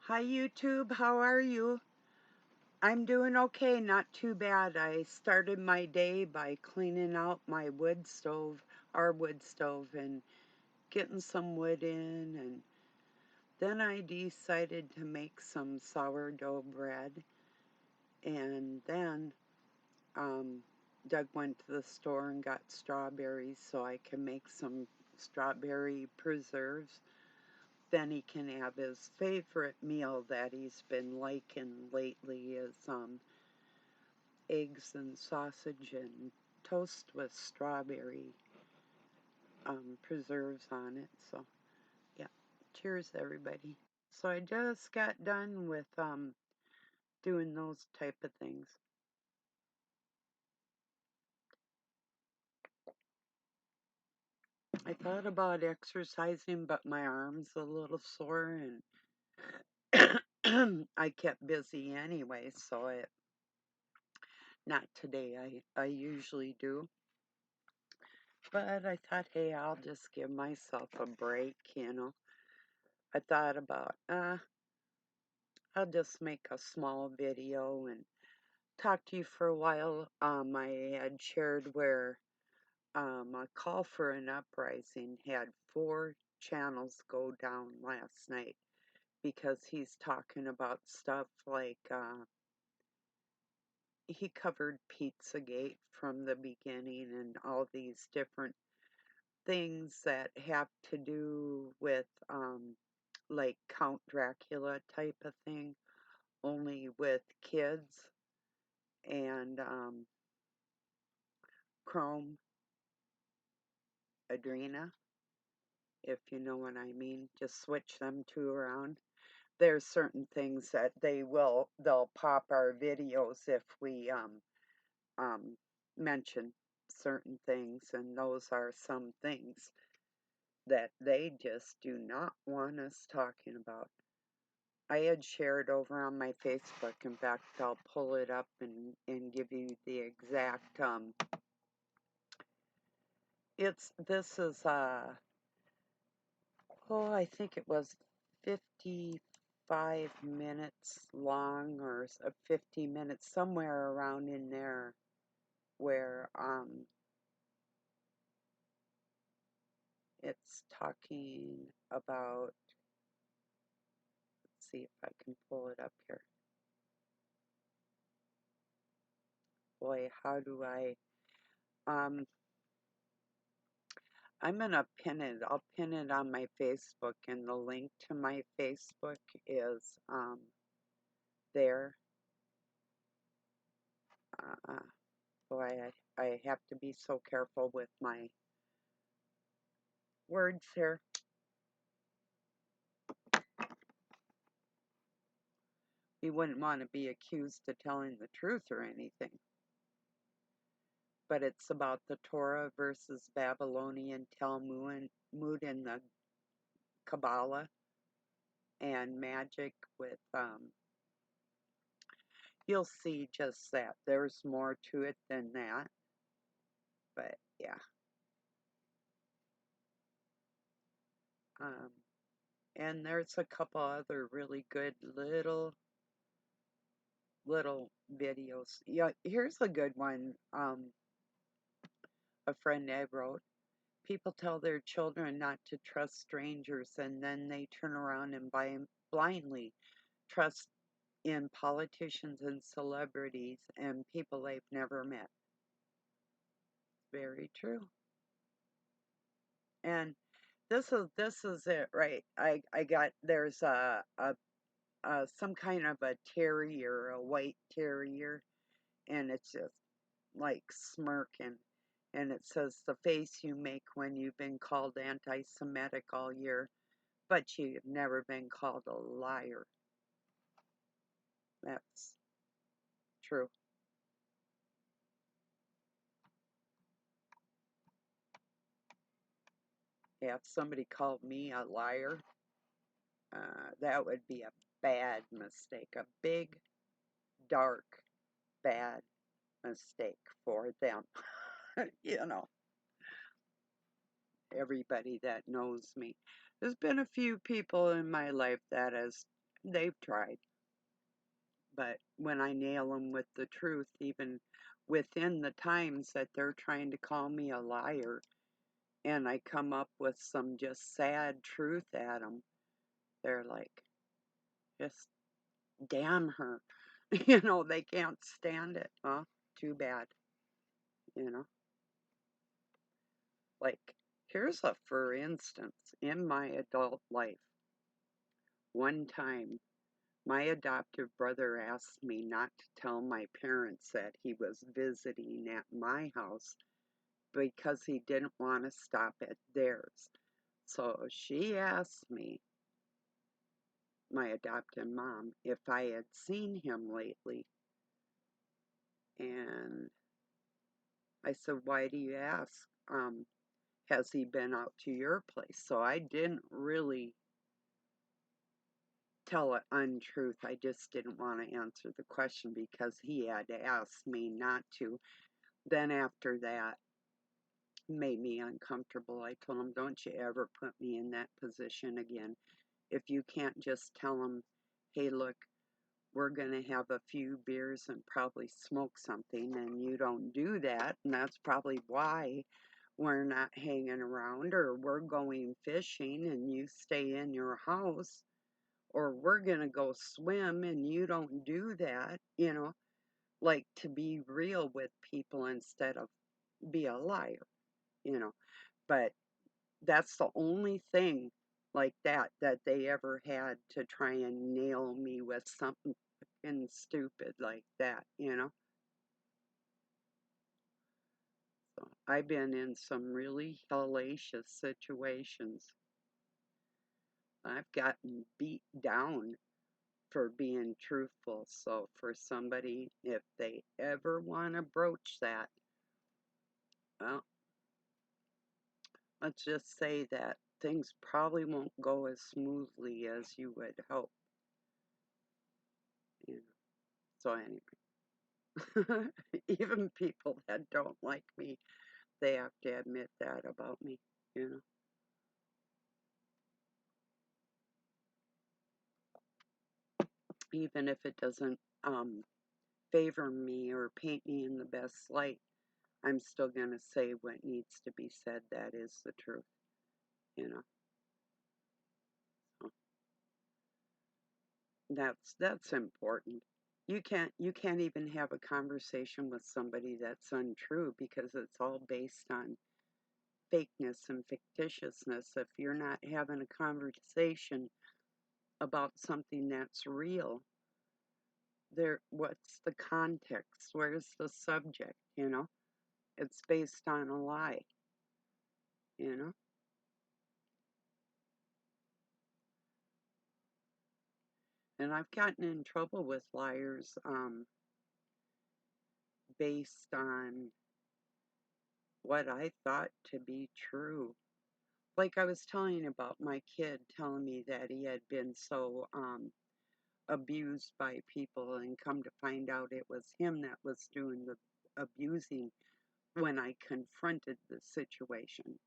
Hi YouTube, how are you? I'm doing okay, not too bad. I started my day by cleaning out my wood stove, our wood stove, and getting some wood in, and then I decided to make some sourdough bread, and then Doug went to the store and got strawberries so I can make some strawberry preserves. Then he can have his favorite meal that he's been liking lately is eggs and sausage and toast with strawberry preserves on it. So yeah, cheers everybody. So I just got done with doing those type of things. I thought about exercising, but my arm's a little sore and I kept busy anyway, so not today. I usually do. But I thought, hey, I'll just give myself a break. I thought about, I'll just make a small video and talk to you for a while. I had shared where a call for an uprising had 4 channels go down last night because he's talking about stuff like he covered Pizzagate from the beginning and all these different things that have to do with like Count Dracula type of thing, only with kids, and Chrome Adrena, if you know what I mean. Just switch them two around. There's certain things that they'll pop our videos if we um, mention certain things, and those are some things that they just do not want us talking about. I had shared over on my Facebook. In fact, I'll pull it up and give you the exact this is I think it was 55 minutes long or 50 minutes, somewhere around in there, where it's talking about, let's see if I can pull it up here. Boy, how do I'm gonna pin it. I'll pin it on my Facebook, and the link to my Facebook is there. Boy, I have to be so careful with my words here. We wouldn't want to be accused of telling the truth or anything. But it's about the Torah versus Babylonian Talmud and the Kabbalah and magic with, you'll see just that. There's more to it than that. But yeah. And there's a couple other really good little videos. Yeah, here's a good one. A friend I wrote. People tell their children not to trust strangers, and then they turn around and blindly trust in politicians and celebrities and people they've never met. Very true. And this is it, right? I got there's some kind of a terrier, a white terrier, and it's just like smirking, and it says the face you make when you've been called anti-Semitic all year, but you've never been called a liar. That's true. Yeah, if somebody called me a liar, that would be a bad mistake, a big, dark, bad mistake for them. You know, everybody that knows me. There's been a few people in my life that has They've tried. But when I nail them with the truth, even within the times that they're trying to call me a liar, and I come up with some just sad truth at them, they're like, just damn her. They can't stand it. Huh? Too bad. You know, like, here's a for instance in my adult life. One time, my adoptive brother asked me not to tell my parents that he was visiting at my house because he didn't want to stop at theirs. So she asked me, my adopted mom, if I had seen him lately. And I said, why do you ask? Has he been out to your place? So I didn't really tell an untruth. I just didn't want to answer the question because he had asked me not to. Then after that, made me uncomfortable. I told him, don't you ever put me in that position again. If you can't just tell him, hey, look, we're going to have a few beers and probably smoke something, and you don't do that, and that's probably why we're not hanging around, or we're going fishing and you stay in your house, or we're going to go swim and you don't do that, like to be real with people instead of be a liar, you know. But that's the only thing like that they ever had to try and nail me with something fucking stupid like that. So I've been in some really hellacious situations. I've gotten beat down for being truthful. So for somebody, if they ever want to broach that, well, let's just say that things probably won't go as smoothly as you would hope. You know. So anyway, even people that don't like me, they have to admit that about me. You know. Even if it doesn't favor me or paint me in the best light, I'm still going to say what needs to be said. That is the truth, you know. So that's important. You can't even have a conversation with somebody that's untrue because it's all based on fakeness and fictitiousness. If you're not having a conversation about something that's real, what's the context? Where's the subject, you know? It's based on a lie, you know? And I've gotten in trouble with liars based on what I thought to be true. Like I was telling you about my kid telling me that he had been so abused by people, and come to find out it was him that was doing the abusing when I confronted the situation.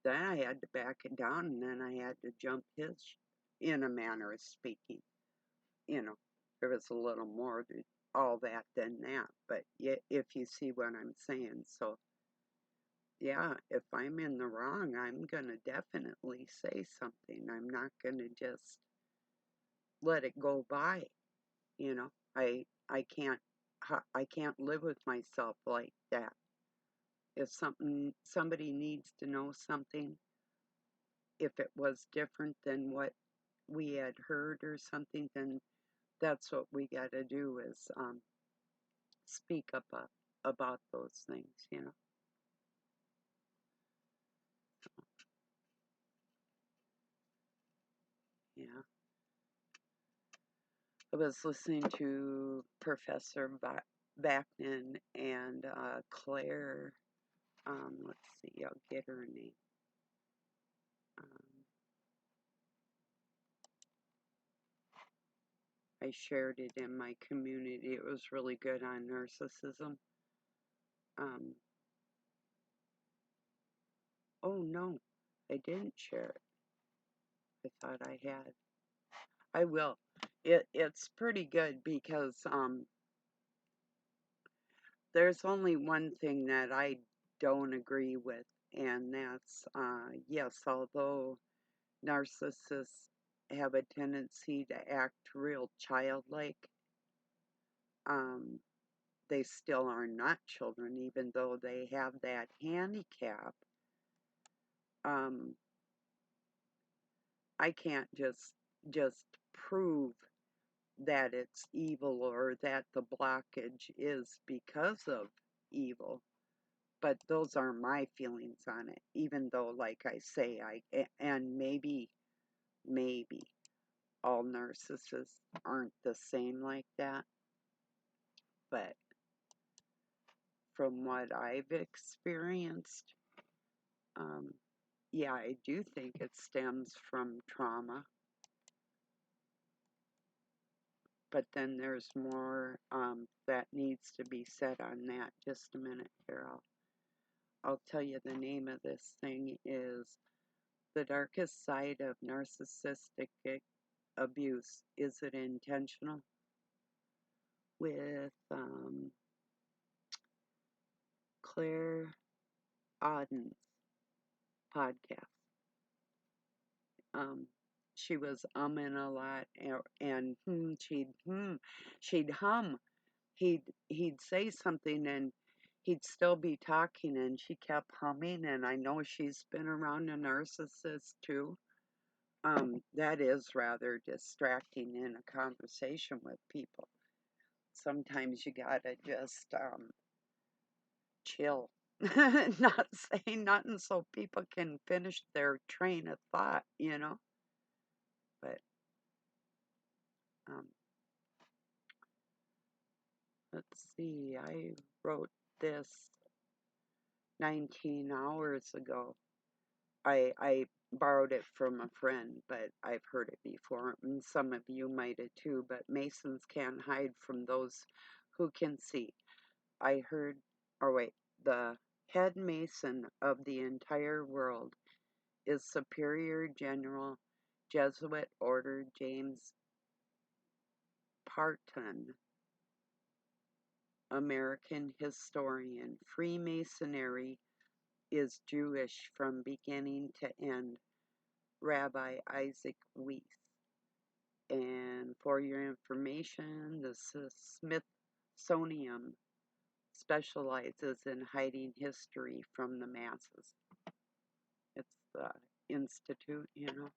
Then I had to back it down, and then I had to jump his, in a manner of speaking. You know, there was a little more to all that than that, but if you see what I'm saying. So yeah, if I'm in the wrong, I'm going to definitely say something. I'm not going to just let it go by, you know. I can't live with myself like that. If somebody needs to know something, if it was different than what we had heard or something, then that's what we got to do is speak up about those things, you know. Yeah. I was listening to Professor Backman and Claire. Let's see, I'll get her name. Um, I shared it in my community. It was really good on narcissism. Um, oh no, I didn't share it. I thought I had. I will. it's pretty good because there's only one thing that I don't agree with, and that's yes, although narcissists have a tendency to act real childlike, um, they still are not children, even though they have that handicap. Um, I can't just prove that it's evil or that the blockage is because of evil. But those are my feelings on it, even though, like I say, and maybe all narcissists aren't the same like that. But from what I've experienced, um, yeah, I do think it stems from trauma. But then there's more that needs to be said on that. Just a minute here. I'll tell you the name of this thing is The Darkest Side of Narcissistic Abuse. Is it intentional? With Claire Auden's podcast. Um, she was umming a lot and she'd hum. He'd say something and he'd still be talking and she kept humming, and I know she's been around a narcissist too. That is rather distracting in a conversation with people. Sometimes you gotta just chill, not say nothing so people can finish their train of thought, you know. But um, let's see, I wrote this 19 hours ago. I borrowed it from a friend, but I've heard it before, and some of you might have too. But Masons can't hide from those who can see. I heard, or wait, the head Mason of the entire world is Superior General Jesuit Order James Parton, American historian. Freemasonry is Jewish from beginning to end. Rabbi Isaac Weiss. And for your information, the Smithsonian specializes in hiding history from the masses. It's the institute, you know.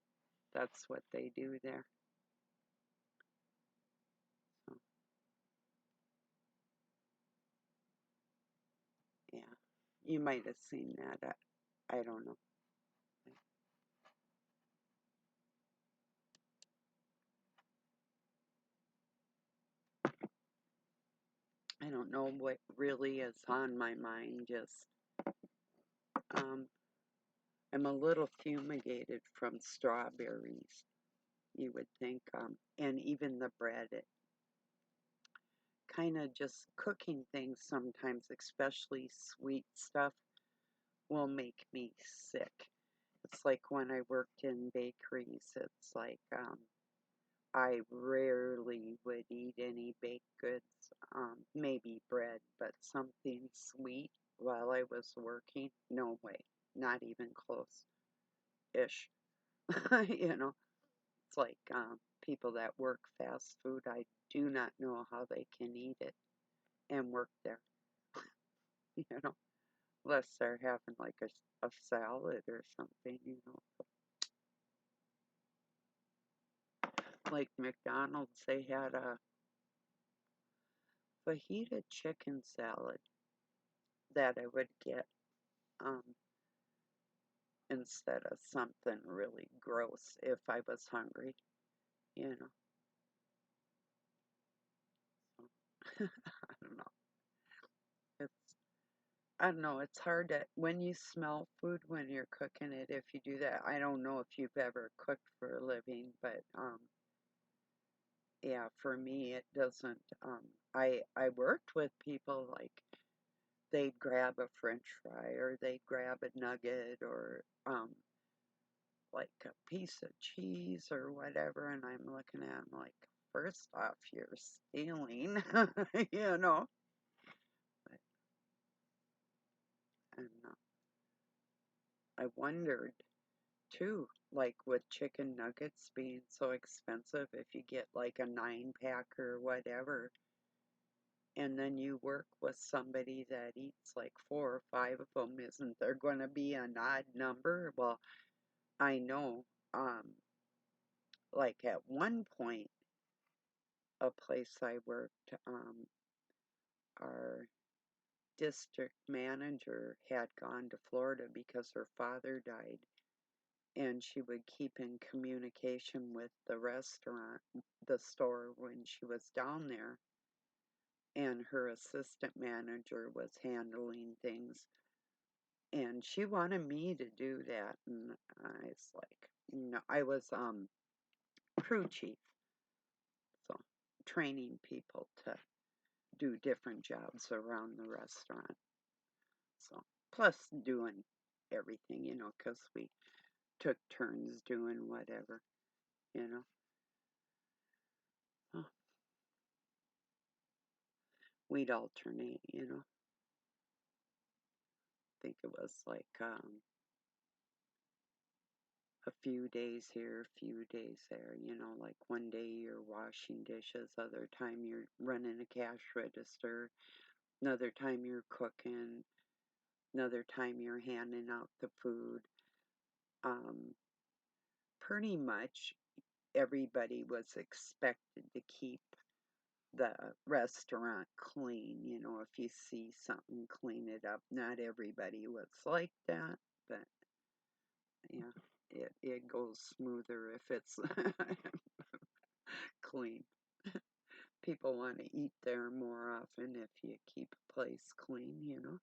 That's what they do there. So, yeah, you might have seen that. I don't know. I don't know what really is on my mind. Just um, I'm a little fumigated from strawberries. You would think, and even the bread. It kind of just cooking things sometimes, especially sweet stuff, will make me sick. It's like when I worked in bakeries. It's like I rarely would eat any baked goods, maybe bread, but something sweet while I was working, no way, not even close ish. You know, it's like people that work fast food, I do not know how they can eat it and work there, you know, unless they're having like a salad or something, you know. Like McDonald's, they had a fajita chicken salad that I would get um, instead of something really gross if I was hungry, you know. So, I don't know. It's I don't know. It's hard to when you smell food when you're cooking it. If you do that, I don't know if you've ever cooked for a living, but yeah, for me it doesn't. I worked with people like they'd grab a French fry or they'd grab a nugget or like a piece of cheese or whatever, and I'm looking at them like, first off, you're stealing, you know. But, and I wondered too, like with chicken nuggets being so expensive, if you get like a 9 pack or whatever, and then you work with somebody that eats like 4 or 5 of them, isn't there going to be an odd number? Well, I know, like at one point, a place I worked, our district manager had gone to Florida because her father died, and she would keep in communication with the restaurant, the store, when she was down there, and her assistant manager was handling things, and she wanted me to do that, and I was like, no, I was crew chief, so training people to do different jobs around the restaurant. So plus doing everything, you know, because we took turns doing whatever, you know. Oh, we'd alternate, you know. I think it was like a few days here, a few days there, you know, like one day you're washing dishes, other time you're running a cash register, another time you're cooking, another time you're handing out the food. Um, Pretty much everybody was expected to keep the restaurant clean. You know, if you see something, clean it up. Not everybody was like that, but yeah, it goes smoother if it's clean. People want to eat there more often if you keep a place clean, you know.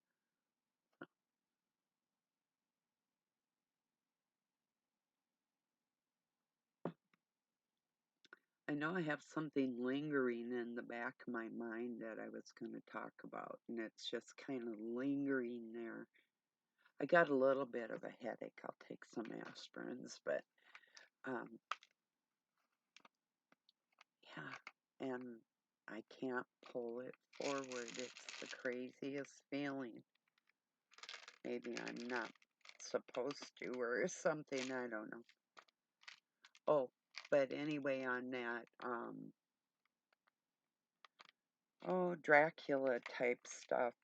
I know I have something lingering in the back of my mind that I was going to talk about, and it's just kind of lingering there. I got a little bit of a headache. I'll take some aspirins, but um, yeah, and I can't pull it forward. It's the craziest feeling. Maybe I'm not supposed to or something. I don't know. Oh, but anyway, on that, Dracula type stuff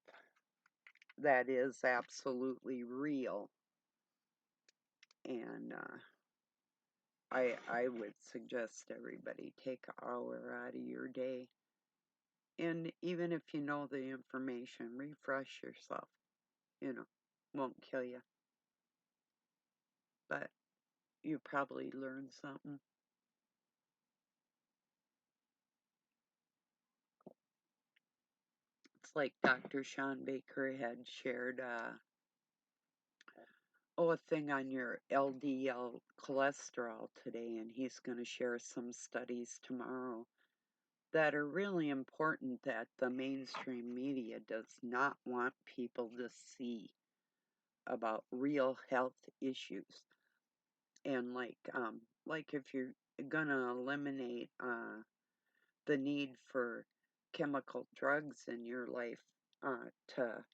that is absolutely real. And I would suggest everybody take an hour out of your day. And even if you know the information, refresh yourself. You know, won't kill you, but you probably learn something. It's like Dr. Sean Baker had shared a thing on your LDL cholesterol today, and he's going to share some studies tomorrow that are really important that the mainstream media does not want people to see about real health issues. And like if you're gonna eliminate the need for chemical drugs in your life to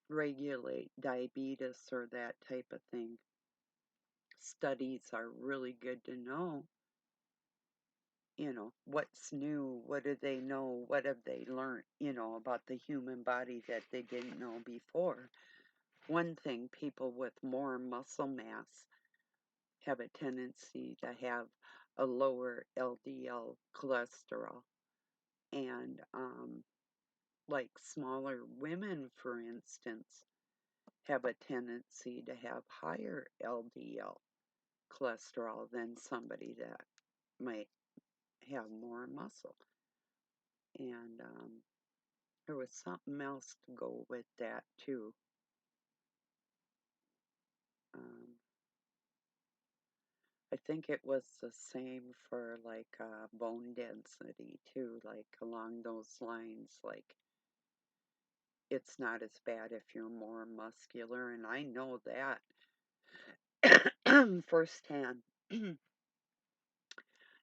regulate diabetes or that type of thing, studies are really good to know. You know, what's new, what do they know, what have they learned, you know, about the human body that they didn't know before. One thing, people with more muscle mass have a tendency to have a lower LDL cholesterol. And like smaller women, for instance, have a tendency to have higher LDL cholesterol than somebody that might have more muscle. And there was something else to go with that too. Um, I think it was the same for like bone density too, like along those lines. Like it's not as bad if you're more muscular, and I know that firsthand.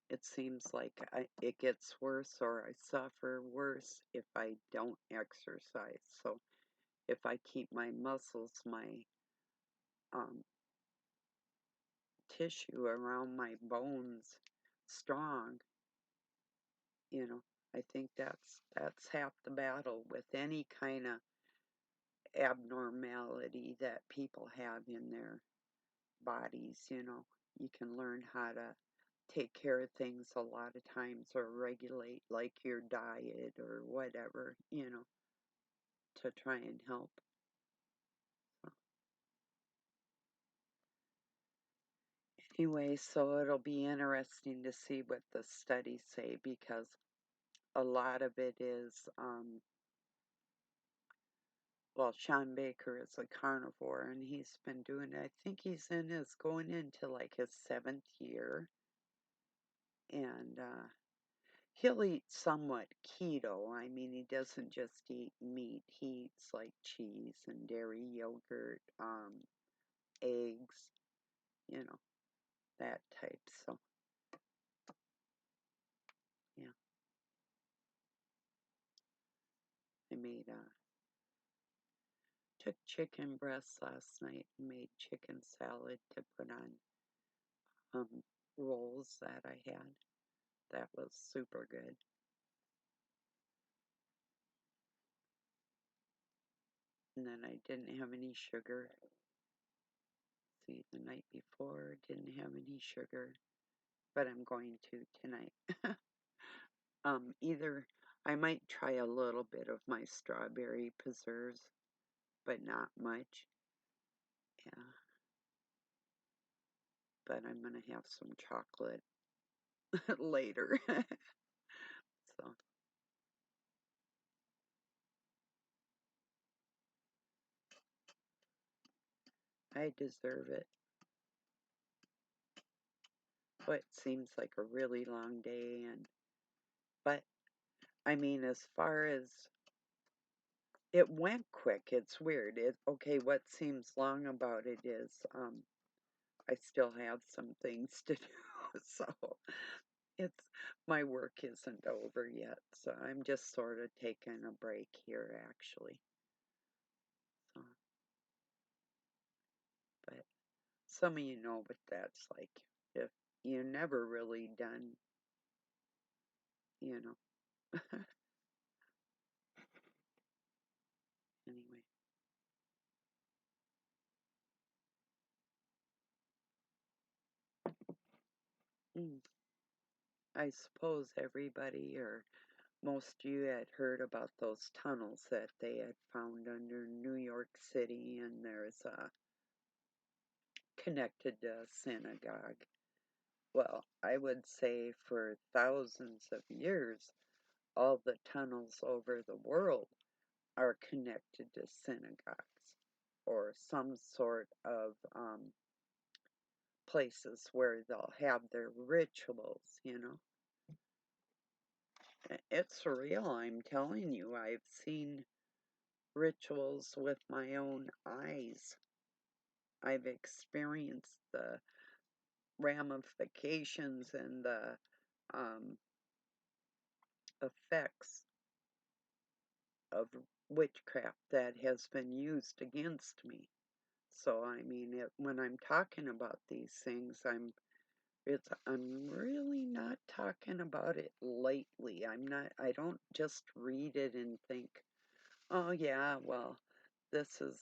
it seems like it gets worse, or I suffer worse if I don't exercise. So if I keep my muscles, my um, tissue around my bones strong, you know, I think that's half the battle with any kind of abnormality that people have in their bodies. You can learn how to take care of things a lot of times, or regulate like your diet or whatever, to try and help. So, anyway, so it'll be interesting to see what the studies say, because a lot of it is, well, Sean Baker is a carnivore, and he's been doing it. I think he's going into like his 7th year, and he'll eat somewhat keto. I mean, he doesn't just eat meat. He eats like cheese and dairy, yogurt, eggs, you know, that type. So, yeah, I made took chicken breasts last night and made chicken salad to put on um rolls that I had. That was super good. And then I didn't have any sugar. See, the night before didn't have any sugar, but I'm going to tonight. Either I might try a little bit of my strawberry preserves, but not much. Yeah, but I'm gonna have some chocolate later. So I deserve it. But it seems like a really long day, but I mean, as far as it went quick, it's weird. Okay, what seems long about it is I still have some things to do. So it's my work isn't over yet. So I'm just sort of taking a break here, actually. So, but some of you know what that's like. If you're never really done, you know. Anyway, mm, I suppose everybody, or most of you, had heard about those tunnels that they had found under New York City, and there's connected to a synagogue. Well, I would say for thousands of years, all the tunnels over the world are connected to synagogues or some sort of places where they'll have their rituals. It's surreal, I'm telling you. I've seen rituals with my own eyes. I've experienced the ramifications and the um, effects of witchcraft that has been used against me. So I mean, when I'm talking about these things, I'm really not talking about it lightly. I don't just read it and think, oh yeah, well, this is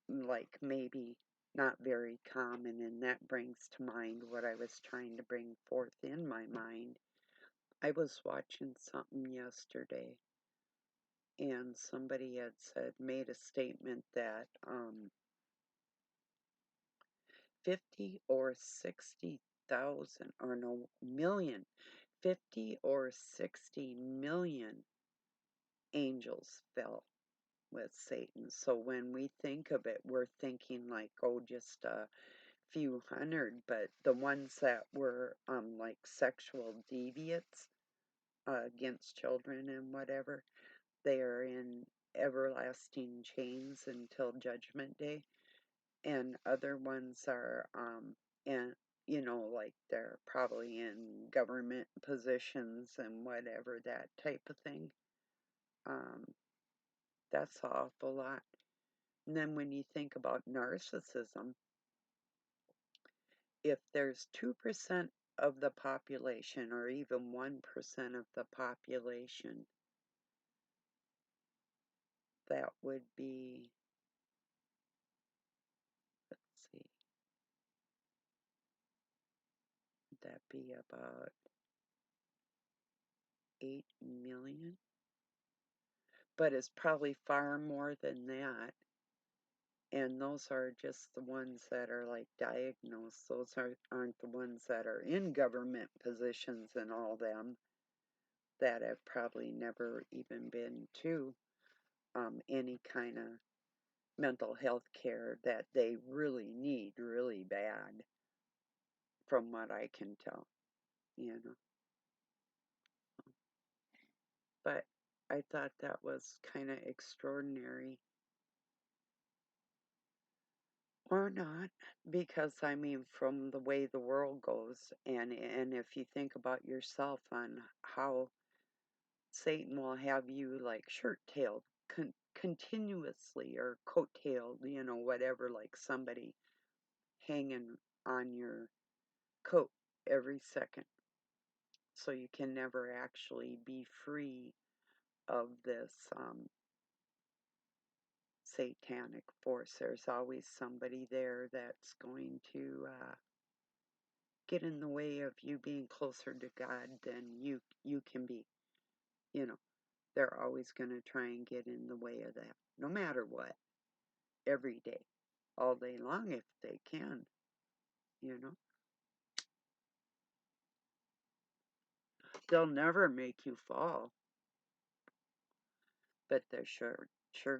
like maybe not very common, and that brings to mind what I was trying to bring forth in my mind. I was watching something yesterday, and somebody had made a statement that 50 or 60,000, or no, million, 50 or 60 million angels fell with Satan. So when we think of it, we're thinking like, oh, just a few hundred, but the ones that were like sexual deviants against children and whatever, they are in everlasting chains until Judgment Day, and other ones are like they're probably in government positions and whatever, that type of thing. Um, that's an awful lot. And then when you think about narcissism, if there's 2% of the population or even 1% of the population, that would be, let's see, would that be about 8 million? But it's probably far more than that. And those are just the ones that are like diagnosed. Those aren't the ones that are in government positions and all them, that have probably never even been to any kind of mental health care that they really need really bad, from what I can tell. But I thought that was kind of extraordinary. Or not, because I mean, from the way the world goes, and if you think about yourself on how Satan will have you like shirt-tailed continuously, or coat-tailed, whatever, like somebody hanging on your coat every second, so you can never actually be free of this satanic force. There's always somebody there that's going to get in the way of you being closer to God than you can be. They're always going to try and get in the way of that, no matter what, every day, all day long if they can, you know. They'll never make you fall, but they're sure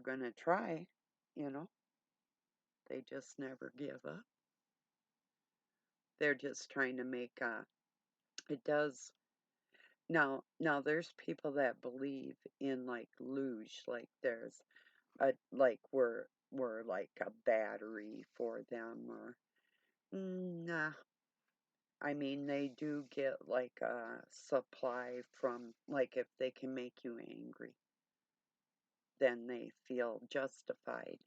going to try, you know. They just never give up. They're just trying to make it does. Now there's people that believe in like luge, like there's like we're like a battery for them, or nah. I mean, they do get like a supply from, like, if they can make you angry, then they feel justified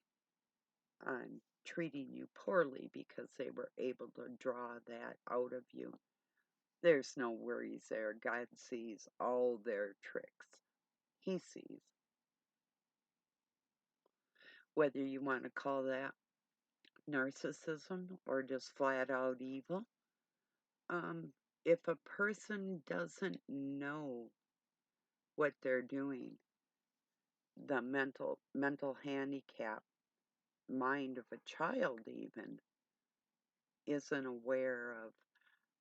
on treating you poorly because they were able to draw that out of you. There's no worries there. God sees all their tricks. He sees. Whether you want to call that narcissism or just flat out evil, if a person doesn't know what they're doing, the mental handicap mind of a child even isn't aware of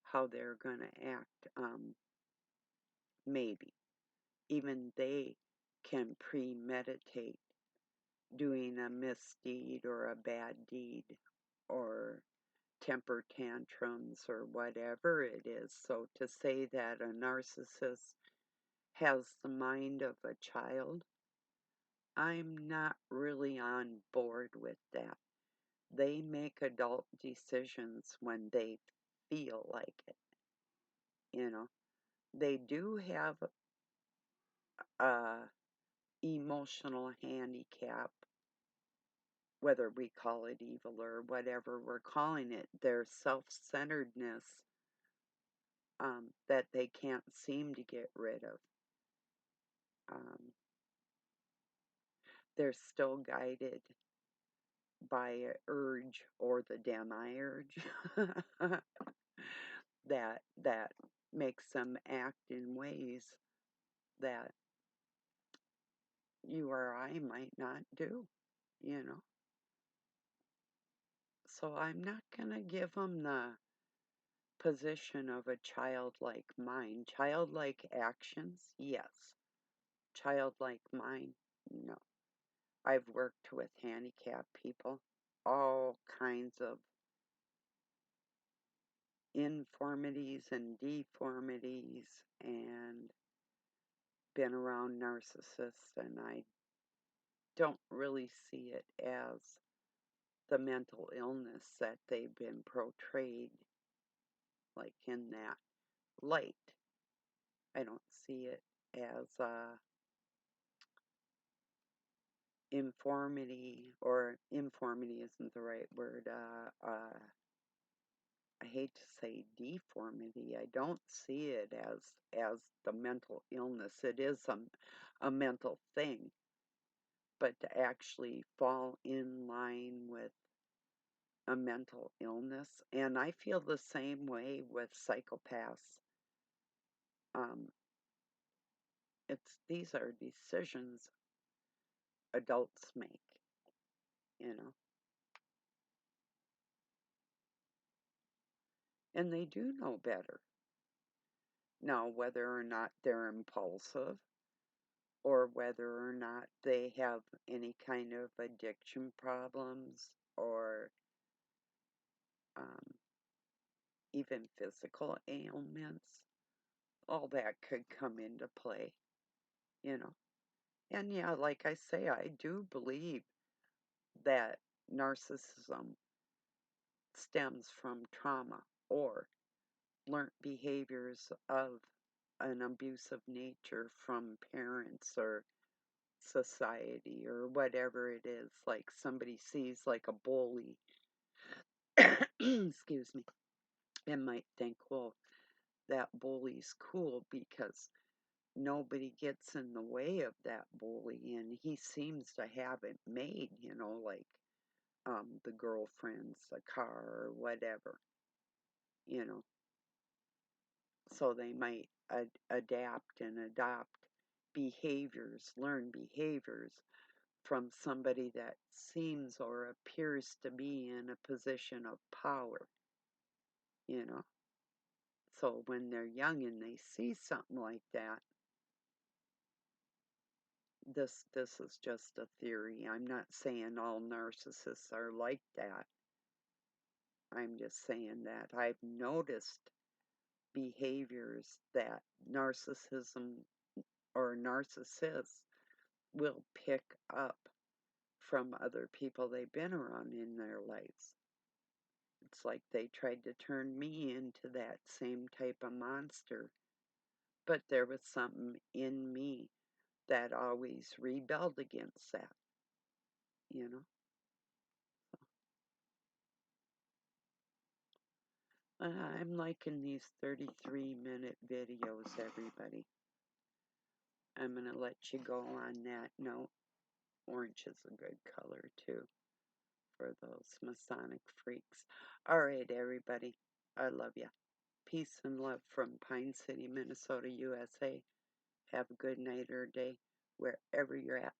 how they're going to act, maybe even they can premeditate doing a misdeed or a bad deed, or temper tantrums or whatever it is. So to say that a narcissist has the mind of a child, I'm not really on board with that. They make adult decisions when they feel like it. They do have a emotional handicap, whether we call it evil or whatever we're calling it, their self-centeredness, that they can't seem to get rid of. Um, they're still guided by an urge, or the demiurge, that makes them act in ways that you or I might not do. So I'm not going to give them the position of a childlike mind. Childlike actions, yes. Childlike mind, no. I've worked with handicapped people, all kinds of infirmities and deformities, and been around narcissists, and I don't really see it as the mental illness that they've been portrayed like in that light. I don't see it as informity isn't the right word. I hate to say deformity. I don't see it as the mental illness. It is a mental thing, but to actually fall in line with a mental illness, and I feel the same way with psychopaths. Um, these are decisions adults make, you know, and they do know better. Now, whether or not they're impulsive or whether or not they have any kind of addiction problems or um, even physical ailments, all that could come into play, you know. And yeah, like I say, I do believe that narcissism stems from trauma or learned behaviors of an abusive nature from parents or society or whatever it is. Like somebody sees like a bully, excuse me, and might think, well, that bully's cool because nobody gets in the way of that bully and he seems to have it made, like the girlfriend's a car or whatever, you know. So they might adapt and adopt behaviors, learn behaviors from somebody that seems or appears to be in a position of power, you know. So when they're young and they see something like that, this is just a theory. I'm not saying all narcissists are like that. I'm just saying that I've noticed behaviors that narcissism or narcissists will pick up from other people they've been around in their lives. It's like they tried to turn me into that same type of monster, but there was something in me that always rebelled against that, you know. I'm liking these 33-minute videos, everybody. I'm going to let you go on that note. Orange is a good color, too, for those Masonic freaks. All right, everybody. I love you. Peace and love from Pine City, Minnesota, USA. Have a good night or day wherever you're at.